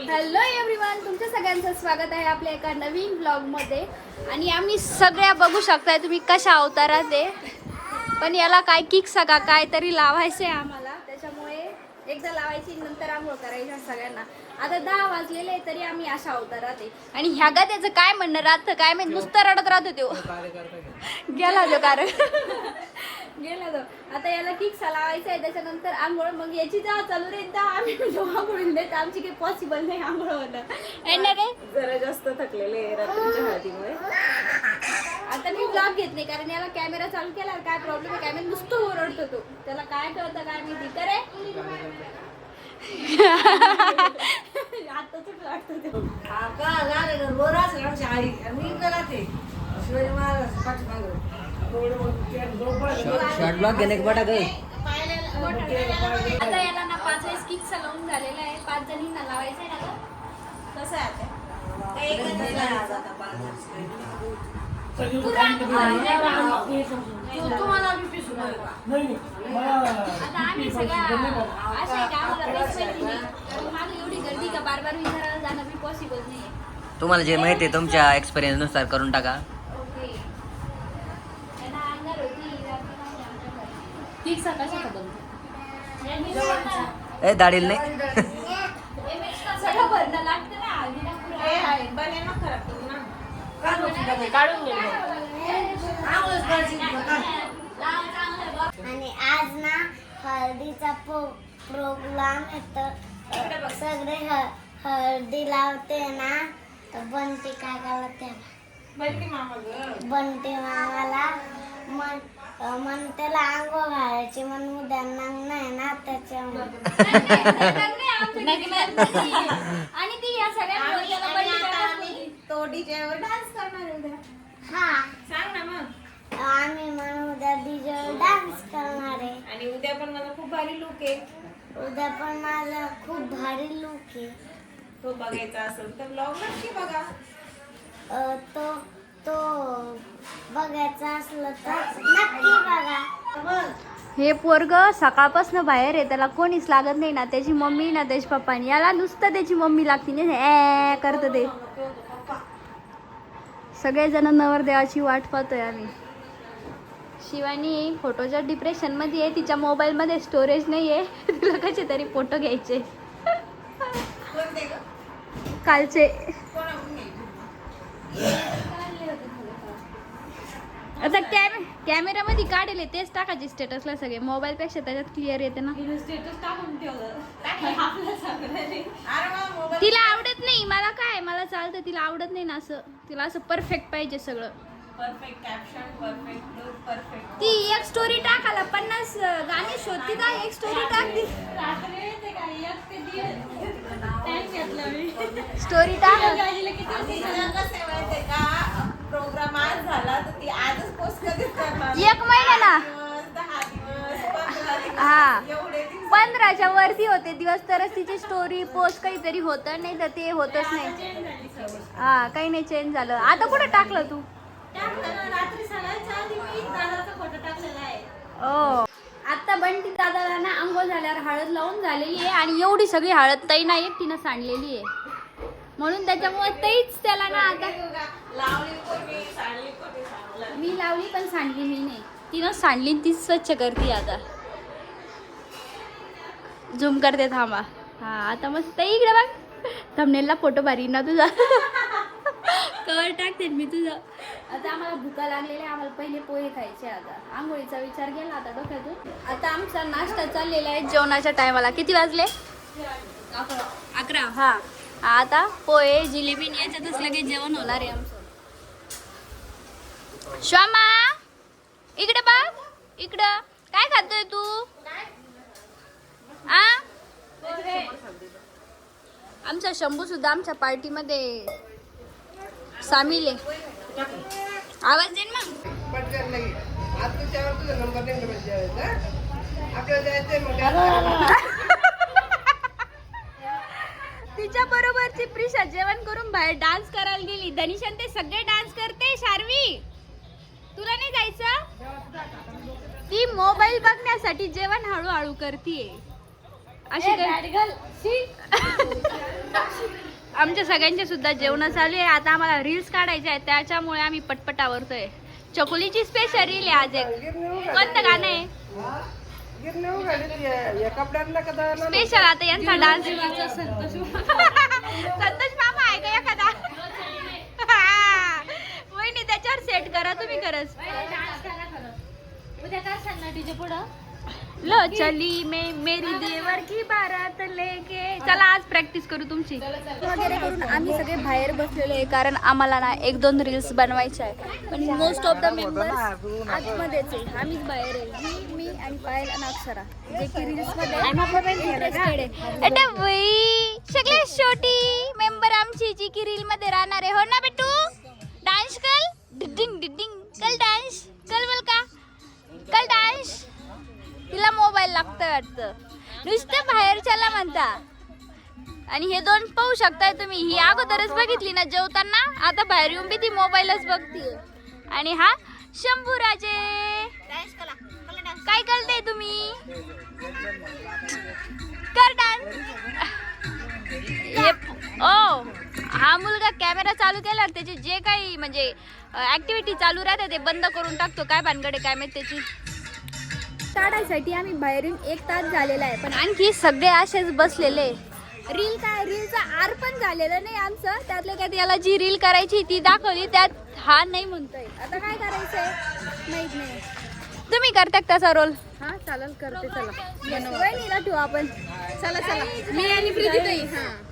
Hello everyone, तुमच्या सगळ्यांचं स्वागत आहे आपल्या एका नवीन ब्लॉगमध्ये. आणि आम्ही सगळ्या बघू शकताय तुम्ही कशा अवतारात आहे. पण याला काय किक सगळा काय तरी लावायचं आहे आम्हाला, त्याच्यामुळे एकदा लावायची नंतर आंघोळ करायची सगळ्यांना. आता 10 वाजलेले तरी आम्ही अशा अवतारात आहे. आणि ह्या गा त्याचं काय म्हणणं राहतं काय माहिती, नुसतं रडत राहतो तो. गेला जो कारण गेला तो. आता याला किक्सा लावायचा आहे, त्याच्यानंतर आंघोळ. मग याची जा चालू रे आम्ही आंघोळून देत, आमची काही पॉसिबल नाही आंघोळ होणं. ना रे जरा जास्त थकलेले रात्रीच्या हळदीमुळे. आता मी ब्लॉग घेत नाही कारण याला कॅमेरा चालू केला काय प्रॉब्लेम आहे. कॅमेरा नुसतं ओरडतो तो, त्याला काय कळतं काय माहिती. करे आता चुकलं वाटतं ते. शॉर्ट ब्लॉग घेणे बटा गं. आता याला ना 5 वेळेस किक्स लावून झालेला आहे. 5 जणींना लावायचं आहे ना गं. कसं आहे आता आता आम्ही सगळ्या अशा आहे का आम्हाला बेस्ट मैत्रिणी. मागे एवढी गर्दी का बार बार विचारायला जाणं बी पॉसिबल नाही आहे. तुम्हाला जे माहिती आहे तुमच्या एक्सपिरियन्स नुसार करून टाका. ओके यांना अंगार होती किक्स कशा का बनतो ए दाढील नाही. सगळं भरणं लागतं ना हळदीला आणि आज ना हळदीचा प्रोग्राम येतो. सगळे हळदी लावते ना, तर बंटी काकाला बंटी मामाला म्हणतेला आंघोळ घालायची म्हणून उद्या नाही ना त्याच्यामुळे. आणि ती या सगळ्या तो डीजेवर डान्स करणार उद्या. हा सांग ना मग. आम्ही म्हणून उद्या डीजेवर डान्स करणार आहे. आणि उद्या पण मला खूप भारी लुक आहे. उद्या पण माझा खूप भारी लुक आहे. तो बघायचा असेल तर ब्लॉग नक्की बघा. तो बघायचा असलं तर नक्की बघा. हे पोरग सकाळपासून बाहेर आहे, त्याला कोणीच लागत नाही ना त्याची मम्मी ना त्याची पप्पानी. याला नुसतं त्याची मम्मी लागते ना करत ते. सगळेजण नवरदेवाची वाट पाहतोय आम्ही. शिवानी फोटोच्या डिप्रेशन मध्ये आहे, तिच्या मोबाईल मध्ये स्टोरेज नाही आहे. तिला कसे तरी फोटो घ्यायचे कालचे. आता कॅमेरामध्ये काढले तेच टाकायचे स्टेटसला सगळे. मोबाईल पेक्षा त्याच्यात क्लिअर येते ना. तिला आवडत नाही, मला काय मला चालतं, तिला आवडत नाही ना असं. तिला असं परफेक्ट पाहिजे सगळं. Perfect caption, perfect look, perfect. ती एक स्टोरी टाकायला 50 गाणी शोधती का एक स्टोरी टाकती. स्टोरी टाक. प्रोग्राम आज झाला तर ती आजच पोस्ट कधीच करणार. 1 महिना ना. 10 दिवस 15 दिवस हा एवढे दिवस 15च्या वरती होते दिवस तरच तिची स्टोरी पोस्ट काहीतरी होतं, नाही तर ते होतच नाही. हा काही नाही चेंज झालं. आता कुठे टाकलं तू. ओ आता बंटी दादाला ना आंघोळ झाल्यावर हळद लावून झालेली आहे. आणि एवढी सगळी हळद ताई ना एकटीनं सांडलेली आहे, म्हणून त्याच्यामुळे ताईच त्याला ना आता लावली कोणी सांडली कोणी सांगलं. मी लावली पण सांडली मी नाही. तिनं सांडली तीच स्वच्छ करते आता. झूम करते थांबा. हा आता मस्त इकडे बघ. थंबनेलला फोटो भारी ना तुझा. कवर टाकते मी तुझं. आता आम्हाला भुका लागलेल्या, आम्हाला पहिले पोहे खायचे. आता आंघोळीचा विचार केला आता डोक्यातून. आता आमचा नाश्ता चाललेला आहे जेवणाच्या टायमाला. किती वाजले. 11. हा आता पोहे जिलेबी याच्यातच लगेच जेवण होणार आहे आमचं. श्यामा इकडे बघ, इकडं काय खातोय तू. आ आमचा शंभू सुद्धा आमच्या पार्टीमध्ये सामील आहे. आवाज देन मग. तिच्या बरोबरची प्रिशा जेवण करून बाहेर डान्स करायला गेली. धनिशन ते सगळे डान्स करते. शार्वी तुला नाही जायचं. ती मोबाईल बघण्यासाठी जेवण हळूहळू करतीये. अशी आमच्या सगळ्यांचे सुद्धा जेवण चालू आहे. आता आम्हाला रील्स काढायचे आहेत, त्याच्यामुळे आम्ही पटपट आवरतोय. चकुलीची स्पेशल रील आहे आज एक. कोणतं गाणं आहे स्पेशल? आता यांचा डान्स संतोष मामा आहे का एखादा? वहिनी त्याच्यावर सेट करा तुम्ही खरंच. उद्या काय सांगणार तिच्या पुढं? लो चली मैं मेरी देवर की बारात लेके. चला आज प्रॅक्टिस करू तुमची वगैरे करून आम्ही सगळे बाहेर बसलेलो आहे, कारण आम्हाला ना 1-2 रील्स बनवायचे आहे. पण मोस्ट ऑफ द मेंबर्स आतमध्येच आहे, आम्हीच बाहेर आहे. मी आणि पायल आणि अक्षरा जे की रील्स मध्ये इंटरेस्टेड आहे. एटा वही सगळे छोटी मेंबर आमची जी की रील मध्ये राहणार आहे. हो ना बेटू? डान्स कल डिडिंग डिडिंग कल डान्स कल बोल का कल डान्स. तिला मोबाईल लागतोय वाटतं, नुसतं बाहेरच्याला म्हणता. आणि हे 2 पाहू शकताय तुम्ही, ही अगोदरच बघितली ना जेवताना, आता बाहेर येऊन बी ती मोबाईलच बघतीये. आणि हा शंभू राजे. काय करते तुम्ही? कर डान्स. ओ हा मुलगा कॅमेरा चालू केल्यावर त्याचे जे काही म्हणजे ऍक्टिव्हिटी चालू राहते ते बंद करून टाकतो. काय भानगडे काय माहित त्याची. काढायसाठी आम्ही बाहेरून 1 तास झालेला आहे, पण आणखी सगळे असेच बसलेले. रील काय रीलचा आर पण झालेलं नाही आमचं. त्यातल्या त्यात याला जी रील करायची ती दाखवली, त्यात हा नाही म्हणतोय. आता काय करायचंय माहित नाही. तुम्ही करता त्याचा रोल? हा चालेल करते. चला वहिनीला ठेवू आपण. चला चला मी आणि प्रीती ताई.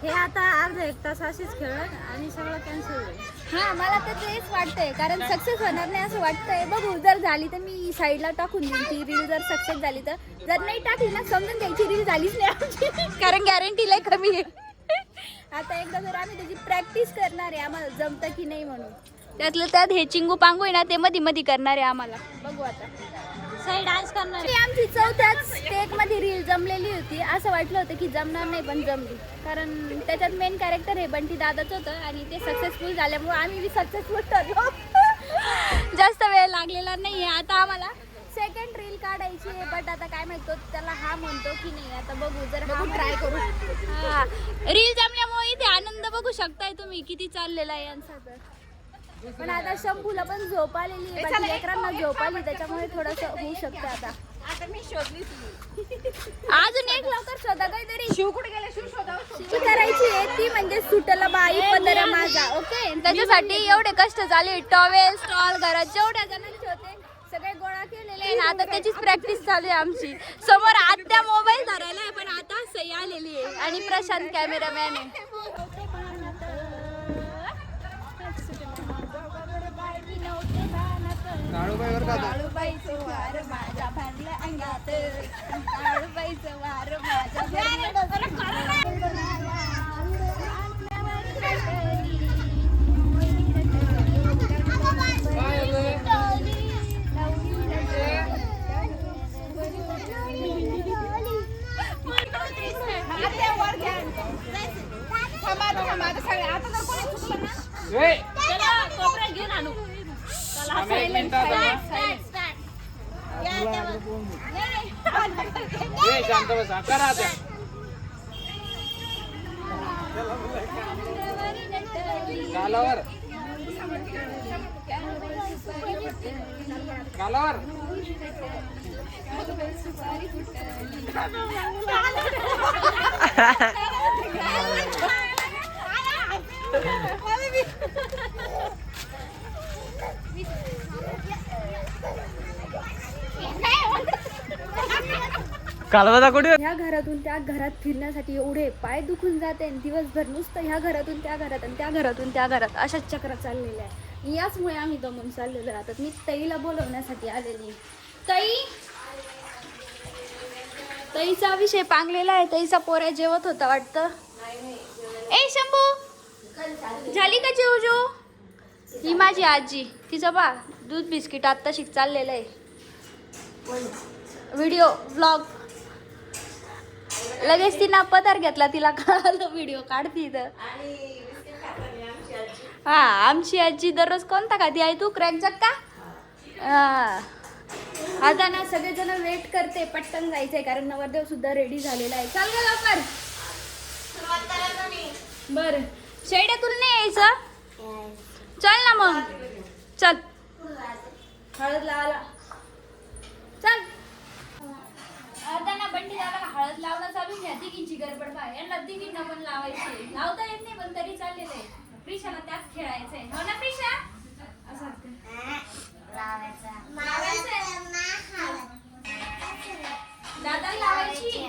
हे आता अर्धा 1 तास अशीच खेळत आणि सगळं कॅन्सल होईल. हा मला तर तेच वाटतंय, कारण सक्सेस होणार नाही असं वाटतंय. बघू, जर झाली तर मी साईडला टाकून देईन ती रील. जर सक्सेस झाली तर, जर नाही टाकली ना समजून घ्यायची रील झालीच नाही आमची, कारण गॅरंटी लय कमी आहे. आता एकदा जर आम्ही त्याची प्रॅक्टिस करणार आहे, आम्हाला जमतं की नाही म्हणून. त्यातलं त्यात हे चिंगू पांगू आहे ना, ते मध्ये मध्ये करणार आहे आम्हाला. बघू आता सही डान्स करणार. ती आमची 4थ्याच टेक मध्ये रील जमलेली होती. असं वाटलं होतं की जमणार नाही, पण जमली. कारण त्याच्यात मेन कॅरेक्टर हे बंटी दादाच होतं आणि ते सक्सेसफुल झाल्यामुळे आम्ही बी सक्सेसफुल ठरलो. जास्त वेळ लागलेला नाही आहे. आता आम्हाला सेकंड रील काढायची आहे, बट आता काय माहिती त्याला हा म्हणतो की नाही. आता बघू, जर हा ट्राय करू. हा रील जमल्यामुळे इथे आनंद बघू शकताय तुम्ही किती चाललेला आहे यांचा. तर पण आता शंभूला पण झोप आलेली आहे, बाकी लेकरांना झोप आली, त्याच्यामुळे थोडंसं होऊ शकतं. आता मी शोधली अजून एक लवकर शोधा काहीतरी. शिव कुठे गेले? शिव शोधा. ती करायची आहे ती म्हणजे सुटला बाई पदरा माझा. ओके, त्याच्यासाठी एवढे कष्ट झाले. टॉवेल स्टॉल घरात जेवढ्या जणांचे होते सगळे गोळा केलेले आहे. आता त्याचीच प्रॅक्टिस चालू आहे आमची. समोर आत्या मोबाईल धरायला आहे, पण आता सही आलेली आहे आणि प्रशांत कॅमेरामॅन आहे. काळूबाईचं वार माझ्या भरलं अंगात, काळूबाईचं वार माझ्या घेऊन आणू. गालावर गालावर कालवा कुठे? ह्या घरातून त्या घरात फिरण्यासाठी एवढे पाय दुखून जाते. दिवसभर नुसतं ह्या घरातून त्या घरात आणि त्या घरातून त्या घरात अशाच चक्र चाललेल्या आहे. याचमुळे आम्ही दमून चाललेलो राहतात. मी ताईला बोलवण्यासाठी आलेली. ताईचा विषय पांगलेला आहे. ताईचा पोऱ्या जेवत होता वाटतं. ए शंभू झाली का जेवजो? ही माझी आजी, तिचं बा दूध बिस्किट आत्ता शिक चाललेलं आहे. व्हिडिओ ब्लॉग लगेच तिनं पदार घेतला, तिला कळालं व्हिडिओ काढती तर. हा आमची आजी दररोज कोणता खाती आहे तू? क्रॅक जग का? आता ना सगळेजण वेट करते, पटकन जायचंय कारण नवरदेव सुद्धा रेडी झालेला आहे. चाल ग लवकर. बरं शेड्या तुला नाही यायचं चल ना मग चल हळद लावायला चल आता ना बंटी दादाला हळद लावणं चालू घ्या तिघींची गडबड पाय यांना तिघींना पण लावायची लावता येत नाही पण तरी चाललेलं आहे प्रिशाला त्यात खेळायचंय हो ना प्रिशा असं दादाला लावायची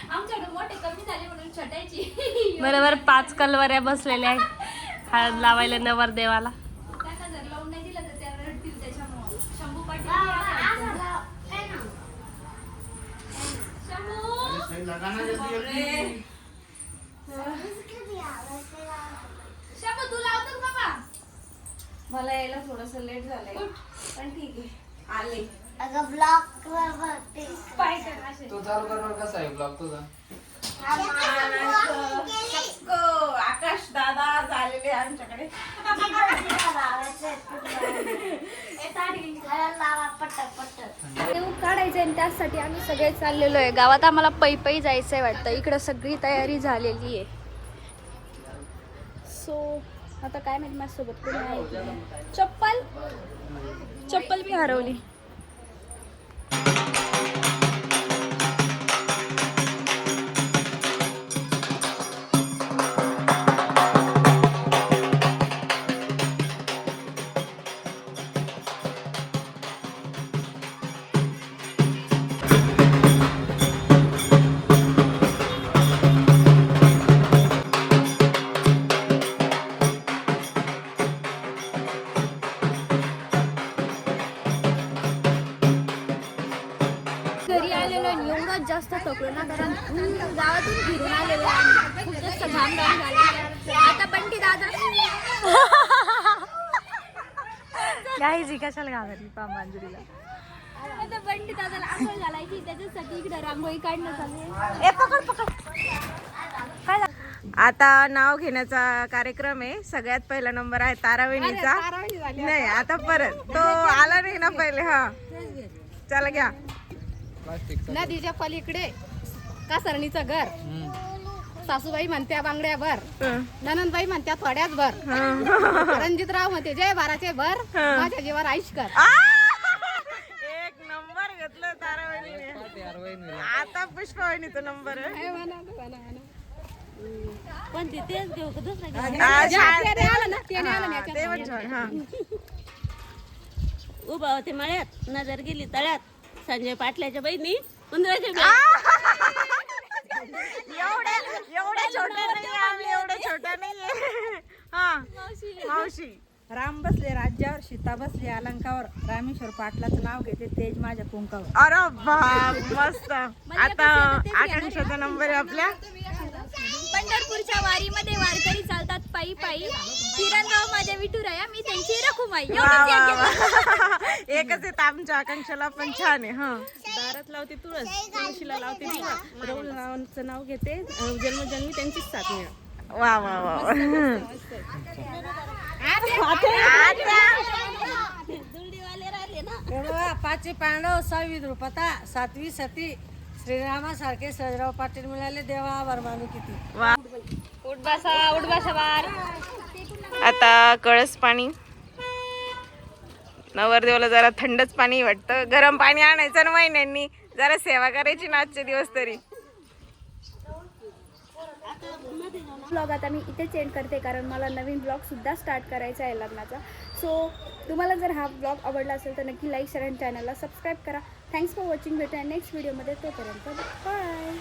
आमच्याकडे मोठे कमी झाले म्हणून छटायची बरोबर 5 कलवऱ्या बसलेल्या आहेत हळद लावायला नवरदेवाला. त्यांना जर लावून नाही दिलं तर त्या रडतील त्याच्यामुळे शंभू पाटील शंभू तू लावतो का बाबा मला यायला थोडस लेट झालंय पण ठीक आहे आले. अगं ब्लॉक वर बघते. पाय कर असे तो चालू करणार कसा आहे ब्लॉग तुझा? आकाश दादा झालेले आमच्याकडे. लावा पट देऊ काढायचंय आणि त्यासाठी आम्ही सगळे चाललेलो आहे गावात आम्हाला पै जायचंय वाटतं इकडं सगळी तयारी झालेली आहे सो आता काय माहिती माझ्यासोबत कोणी आहे की नाही. चप्पल मी हरवली घरी आलेलो आहे एवढंच जास्त थकलो ना कारण गावातून फिरून आलेलो आहे खूप जास्त घाम झाले आता बंटी दादा गाईजी कशाला घाबरली पामांजुरीला. आता बंटी दादाला आंघोळ घालायची त्याच्यासाठी इकडे रांगोळी काढणं चालू आहे. आता नाव घेण्याचा कार्यक्रम आहे. सगळ्यात पहिला नंबर आहे तारावणीचा. नाही आता परत तो आला नाही ना पहिले. हा चला घ्या. नदीच्या पलीकडे कासरणीचं घर सासूबाई म्हणत्या बांगड्या भर ननंदबाई म्हणत्या थोड्याच भर रणजितराव म्हणते जय बाराचे भर माझ्या जीवावर आयुष कर. एक नंबर घेतलं तारावणीने. आता पुष्पवाहिनीचा नंबर आहे. पण तेच घेऊ का दुसरा ते पण छान. हा उभा होते मळ्यात नजर गेली तळ्यात संजय पाटलाच्या बहिणी उंदराच्या एवढ्या छोट्या नाही आम्ही. एवढ्या छोट्या नाहीये. हा मावशी. राम बसले राज्यावर सीता बसली अलंकावर रामेश्वर पाटलाचं नाव घेते तेज माझ्या कुंकावर. अरे बाप मस्त. आता आकांक्षाचा नंबर आहे आपल्या. पंढरपूरच्या वारीमध्ये वारकरी चालतात पायी किरणराव माझ्या विठुराया मी त्यांची रखुमाई एकच येत आमच्या आकांक्षाला पण छान आहे. हा दारात लावते तुळस तुळशीला लावते दिवा राहुल रावांचं नाव घेते जन्मजन्मी त्यांचीच साथ मिळा. वा वा वा. पाचवी पांडव 6वी द्रुपदा 7वी सती श्रीरामासारखे सर्जराव पाटील मिळाले देवा आभार मानू किती. वा. उठ बसा बार. आता कळस पाणी. नवरदेवाला जरा थंडच पाणी वाटतं. गरम पाणी आणायचं ना महिन्यांनी. जरा सेवा करायची ना आजचे दिवस तरी. ब्लॉग आता मी इथेच एंड करते कारण मला नवीन ब्लॉग सुद्धा स्टार्ट करायचा आहे लग्नाचा. सो तुम्हाला जर हा ब्लॉग आवडला असेल तर नक्की लाईक शेअर आणि चॅनलला सबस्क्राईब करा. Thanks for watching. भेटूया नेक्स्ट व्हिडिओमध्ये. तोपर्यंत बाय.